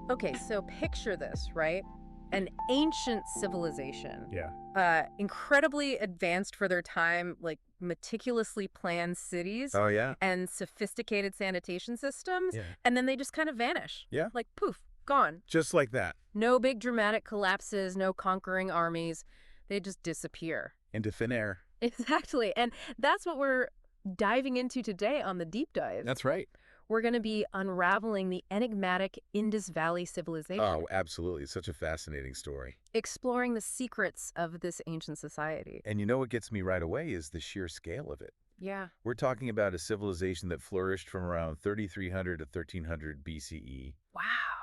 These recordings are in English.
Okay, so picture this, right? An ancient civilization, Yeah. incredibly advanced for their time, like meticulously planned cities Oh, yeah. and sophisticated sanitation systems, Yeah. and then they just kind of vanish. Yeah. Like poof, gone. Just like that. No big dramatic collapses, no conquering armies. They just disappear. Into thin air. Exactly. And that's what we're diving into today on the deep dive. That's right. We're going to be unraveling the enigmatic Indus Valley civilization, Oh, absolutely. It's such a fascinating story. exploring the secrets of this ancient society. And you know what gets me right away is the sheer scale of it. Yeah. We're talking about a civilization that flourished from around 3300 to 1300 BCE Wow.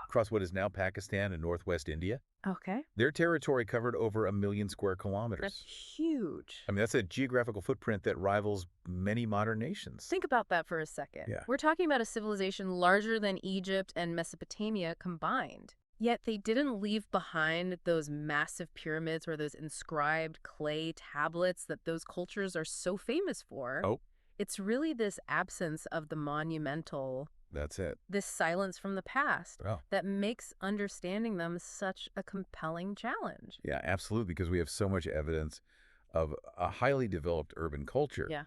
across what is now Pakistan and northwest India. Okay. Their territory covered over 1 million square That's kilometers. huge. I mean, that's a geographical footprint that rivals many modern nations. Think about that for a second. Yeah. We're talking about a civilization larger than Egypt and Mesopotamia combined. Yet they didn't leave behind those massive pyramids or those inscribed clay tablets that those cultures are so famous for. Oh. It's really this absence of the monumental, That's it. this silence from the past, Oh. that makes understanding them such a compelling challenge. Yeah, absolutely, because we have so much evidence of a highly developed urban culture. Yeah.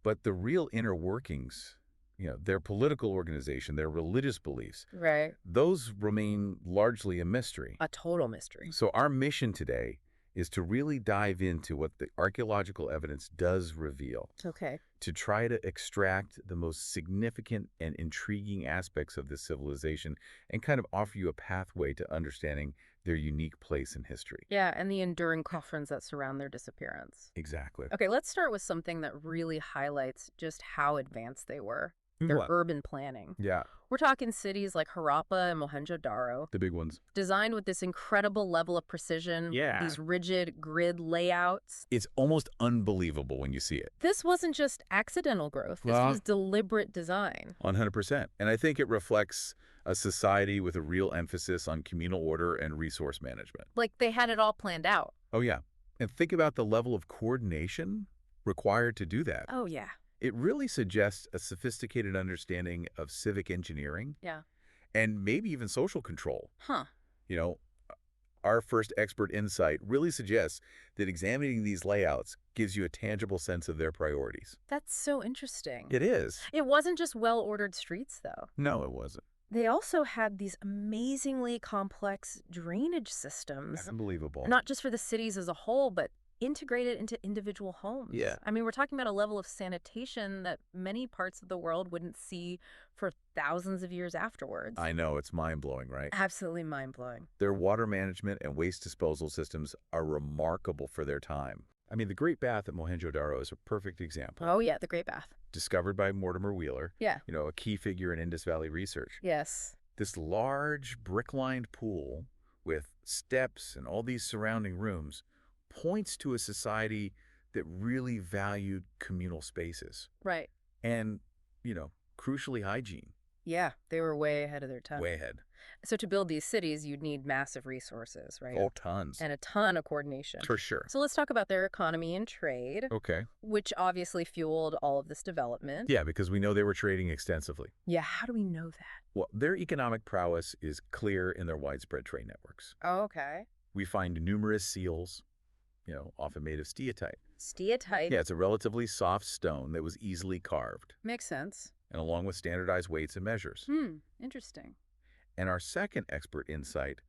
But the real inner workings, their political organization, their religious beliefs, Right. those remain largely a mystery. A total mystery. So our mission today is to really dive into what the archaeological evidence does reveal, Okay. to try to extract the most significant and intriguing aspects of this civilization and kind of offer you a pathway to understanding their unique place in history. Yeah, and the enduring coffins that surround their disappearance. Exactly. Okay, let's start with something that really highlights just how advanced they were. Their What? urban planning. Yeah, We're talking cities like Harappa and Mohenjo-Daro, the big ones. designed with this incredible level of precision, Yeah. these rigid grid layouts. It's almost unbelievable when you see it. This wasn't just accidental growth. This Well- was deliberate design. 100%. And I think it reflects a society with a real emphasis on communal order and resource management. Like they had it all planned out. Oh, yeah. And think about the level of coordination required to do that. Oh, yeah. It really suggests a sophisticated understanding of civic engineering Yeah. and maybe even social control. Huh. You know, our first expert insight really suggests that examining these layouts gives you a tangible sense of their priorities. That's so interesting. It is. It wasn't just well-ordered streets, though. No, it wasn't. They also had these amazingly complex drainage systems, Unbelievable. not just for the cities as a whole, but integrated into individual homes. Yeah. I mean, we're talking about a level of sanitation that many parts of the world wouldn't see for thousands of years afterwards. I know, it's mind-blowing, right? Absolutely mind-blowing. Their water management and waste disposal systems are remarkable for their time. I mean, the Great Bath at Mohenjo-Daro is a perfect example. Oh, yeah, the Great Bath. Discovered by Mortimer Wheeler, Yeah. a key figure in Indus Valley research. Yes. This large brick-lined pool with steps and all these surrounding rooms points to a society that really valued communal spaces Right. and, crucially, hygiene. Yeah, they were way ahead of their time. Way ahead. So to build these cities, you'd need massive resources, right? Oh, tons. And a ton of coordination. For sure. So let's talk about their economy and trade, Okay. which obviously fueled all of this development. Yeah, because we know they were trading extensively. Yeah, how do we know that? Well, their economic prowess is clear in their widespread trade networks. Oh, okay. We find numerous seals, often made of steatite. Steatite. Yeah, it's a relatively soft stone that was easily carved, Makes sense. and along with standardized weights and measures. Interesting. And our second expert insight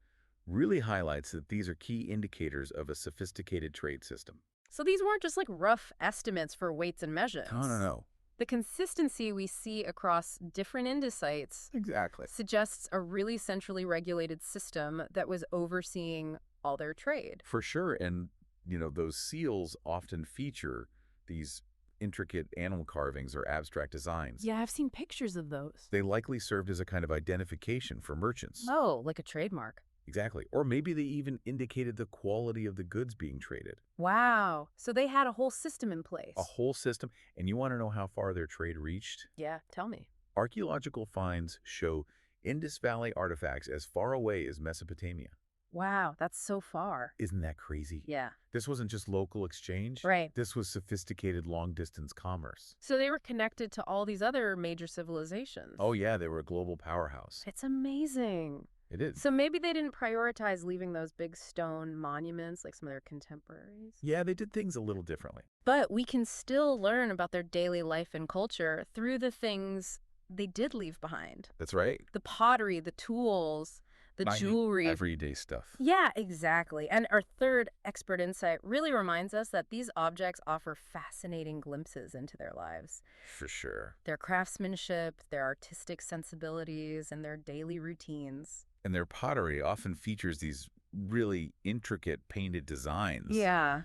really highlights that these are key indicators of a sophisticated trade system. So these weren't just like rough estimates for weights and measures. No. The consistency we see across different Indusites Exactly. suggests a really centrally regulated system that was overseeing all their trade. For sure. And, those seals often feature these intricate animal carvings or abstract designs. Yeah, I've seen pictures of those. They likely served as a kind of identification for merchants. Oh, like a trademark. Exactly. Or maybe they even indicated the quality of the goods being traded. Wow. So they had a whole system in place. A whole system. And you want to know how far their trade reached? Yeah, tell me. Archaeological finds show Indus Valley artifacts as far away as Mesopotamia. Wow, that's so far. Isn't that crazy? Yeah. This wasn't just local exchange. Right. This was sophisticated long-distance commerce. So they were connected to all these other major civilizations. Oh, yeah, they were a global powerhouse. It's amazing. It is. So maybe they didn't prioritize leaving those big stone monuments like some of their contemporaries. Yeah, they did things a little differently. But we can still learn about their daily life and culture through the things they did leave behind. That's right. The pottery, the tools, the jewelry. Everyday stuff. Yeah, exactly. And our third expert insight really reminds us that these objects offer fascinating glimpses into their lives. For sure. Their craftsmanship, their artistic sensibilities, and their daily routines. And their pottery often features these really intricate painted designs. Yeah.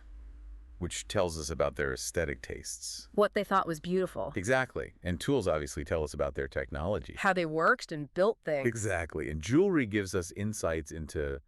Which tells us about their aesthetic tastes. What they thought was beautiful. Exactly. And tools obviously tell us about their technology. How they worked and built things. Exactly. And jewelry gives us insights into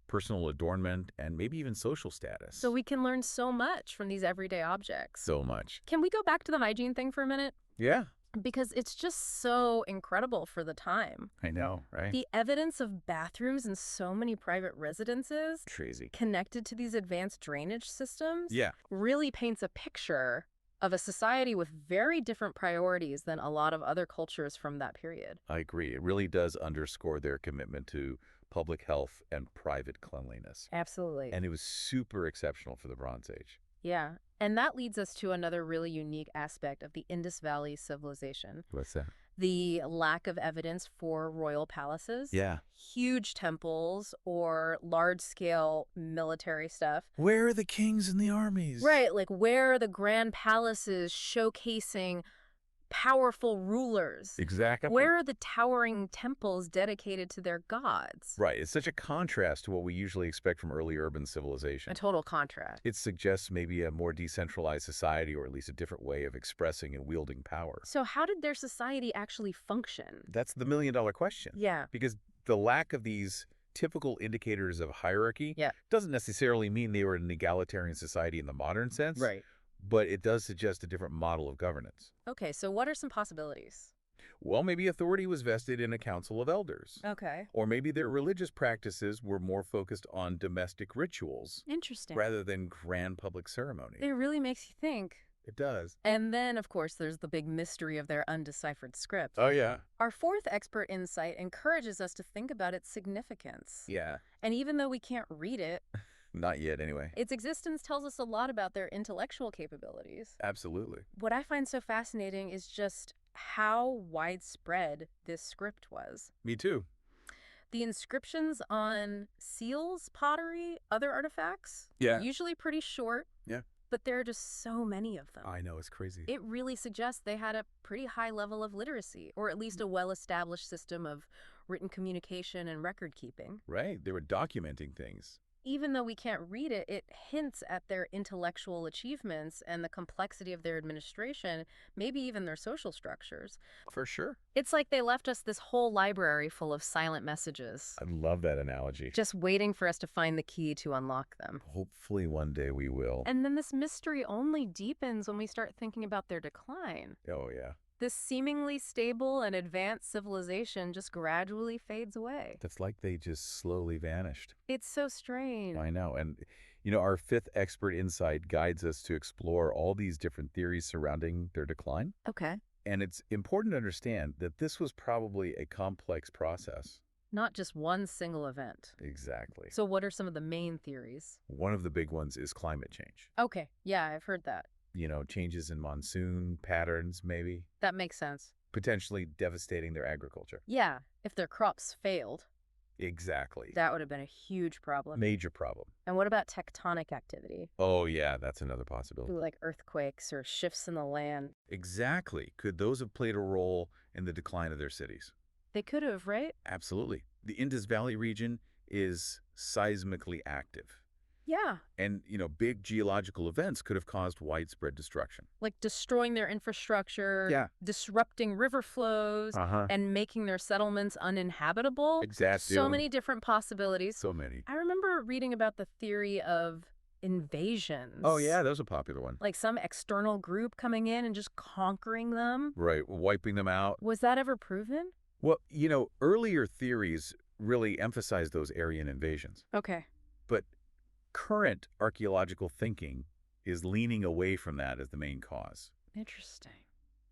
personal adornment and maybe even social status. So we can learn so much from these everyday objects. So much. Can we go back to the hygiene thing for a minute? Yeah. Because it's just so incredible for the time. I know, right? The evidence of bathrooms in so many private residences Crazy. connected to these advanced drainage systems Yeah. really paints a picture of a society with very different priorities than a lot of other cultures from that period. I agree. It really does underscore their commitment to public health and private cleanliness. Absolutely. And it was super exceptional for the Bronze Age. Yeah. And that leads us to another really unique aspect of the Indus Valley civilization. What's that? The lack of evidence for royal palaces. Yeah. Huge temples or large-scale military stuff. Where are the kings and the armies? Right, like where are the grand palaces showcasing powerful rulers? Exactly. Where are the towering temples dedicated to their gods? Right. It's such a contrast to what we usually expect from early urban A civilization. total contrast. It suggests maybe a more decentralized society, or at least a different way of expressing and wielding power. So how did their society actually function? That's the million-dollar question. Yeah. Because the lack of these typical indicators of hierarchy Yeah. doesn't necessarily mean they were an egalitarian society in the modern sense. Right. But it does suggest a different model of governance. Okay, so what are some possibilities? Well, maybe authority was vested in a council of elders. Okay. Or maybe their religious practices were more focused on domestic rituals Interesting. rather than grand public ceremony. It really makes you think. It does. And then, of course, there's the big mystery of their undeciphered script. Oh, yeah. Our fourth expert insight encourages us to think about its significance. Yeah. And even though we can't read it, Not yet, anyway. its existence tells us a lot about their intellectual capabilities. Absolutely. What I find so fascinating is just how widespread this script was. Me too. The inscriptions on seals, pottery, other artifacts, Yeah. usually pretty short, Yeah. but there are just so many of them. I know, it's crazy. It really suggests they had a pretty high level of literacy, or at least a well-established system of written communication and record keeping. Right. They were documenting things. Even though we can't read it, it hints at their intellectual achievements and the complexity of their administration, maybe even their social structures. For sure. It's like they left us this whole library full of silent messages, I love that analogy. just waiting for us to find the key to unlock them. Hopefully one day we will. And then this mystery only deepens when we start thinking about their decline. Oh, yeah. This seemingly stable and advanced civilization just gradually fades away. That's like they just slowly vanished. It's so strange. I know. And, our fifth expert insight guides us to explore all these different theories surrounding their decline. Okay. And it's important to understand that this was probably a complex process. Not just one single event. Exactly. So what are some of the main theories? One of the big ones is climate change. Okay, yeah, I've heard that. Changes in monsoon patterns, maybe, That makes sense. potentially devastating their agriculture. Yeah, if their crops failed, Exactly. that would have been a huge problem. Major problem. And what about tectonic activity? Oh, yeah, that's another possibility. Like earthquakes or shifts in the land? Exactly. Could those have played a role in the decline of their cities? They could have, right? Absolutely. The Indus Valley region is seismically active. Yeah, And, big geological events could have caused widespread destruction. like destroying their infrastructure, Yeah. disrupting river flows, Uh-huh. and making their settlements uninhabitable. Exactly. So many different possibilities. So many. I remember reading about the theory of invasions. Oh, yeah, that was a popular one. Like some external group coming in and just conquering them. Right, wiping them out. Was that ever proven? Well, earlier theories really emphasized those Aryan invasions. Okay. But current archaeological thinking is leaning away from that as the main cause. Interesting.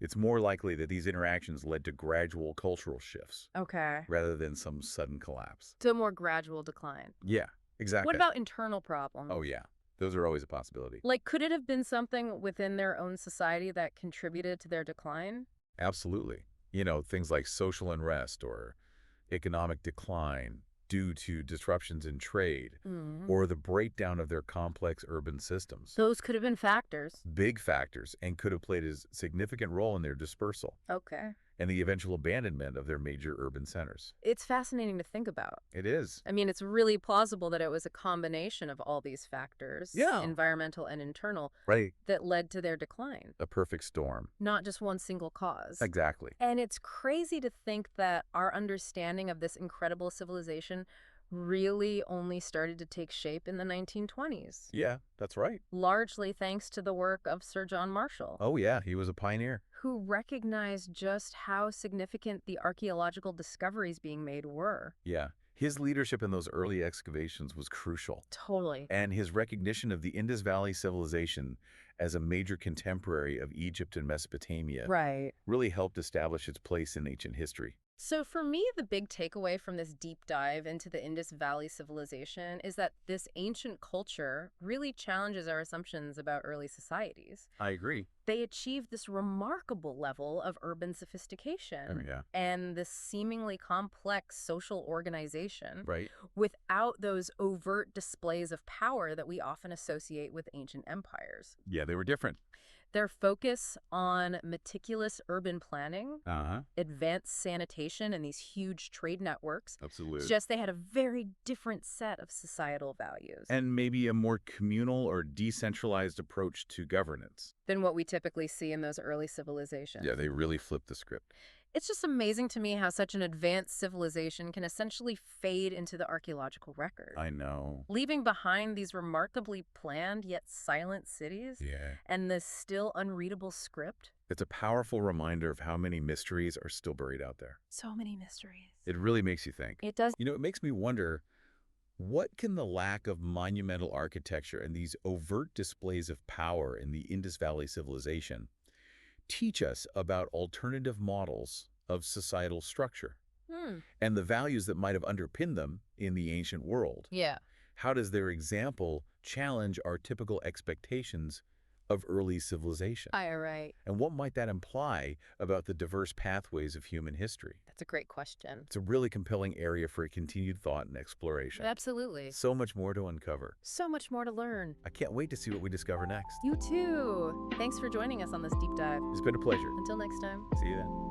It's more likely that these interactions led to gradual cultural shifts Okay. rather than some sudden collapse. So more gradual decline. Yeah, What exactly. about internal problems? Oh, yeah. Those are always a possibility. Like, could it have been something within their own society that contributed to their decline? Absolutely. Things like social unrest or economic decline due to disruptions in trade Mm. or the breakdown of their complex urban systems. Those could have been factors. Big factors and could have played a significant role in their dispersal Okay. and the eventual abandonment of their major urban centers. It's fascinating to think about. It is. I mean, it's really plausible that it was a combination of all these factors, Yeah. environmental and internal, Right. that led to their decline, A perfect storm. not just one single cause. Exactly. And it's crazy to think that our understanding of this incredible civilization really only started to take shape in the 1920s, Yeah, that's right. largely thanks to the work of Sir John Marshall, Oh, yeah, he was a pioneer. who recognized just how significant the archaeological discoveries being made were. Yeah. His leadership in those early excavations was crucial. Totally. And his recognition of the Indus Valley civilization as a major contemporary of Egypt and Mesopotamia Right. really helped establish its place in ancient history. So for me, the big takeaway from this deep dive into the Indus Valley civilization is that this ancient culture really challenges our assumptions about early societies. I agree. They achieved this remarkable level of urban sophistication Yeah. and this seemingly complex social organization Right. without those overt displays of power that we often associate with ancient empires. Yeah, they were different. Their focus on meticulous urban planning, Uh-huh. advanced sanitation, and these huge trade networks Absolutely. suggests they had a very different set of societal values And maybe a more communal or decentralized approach to governance. than what we typically see in those early civilizations. Yeah, they really flipped the script. It's just amazing to me how such an advanced civilization can essentially fade into the archaeological record, I know. leaving behind these remarkably planned yet silent cities Yeah. and this still unreadable script. It's a powerful reminder of how many mysteries are still buried out there. So many mysteries. It really makes you think. It does. It makes me wonder, what can the lack of monumental architecture and these overt displays of power in the Indus Valley civilization teach us about alternative models of societal structure and the values that might have underpinned them in the ancient world? Yeah. How does their example challenge our typical expectations of early civilization? Right. And what might that imply about the diverse pathways of human history? That's a great question. It's a really compelling area for continued thought and exploration. Absolutely. So much more to uncover. So much more to learn. I can't wait to see what we discover next. You too. Thanks for joining us on this deep dive. It's been a pleasure. Until next time. See you then.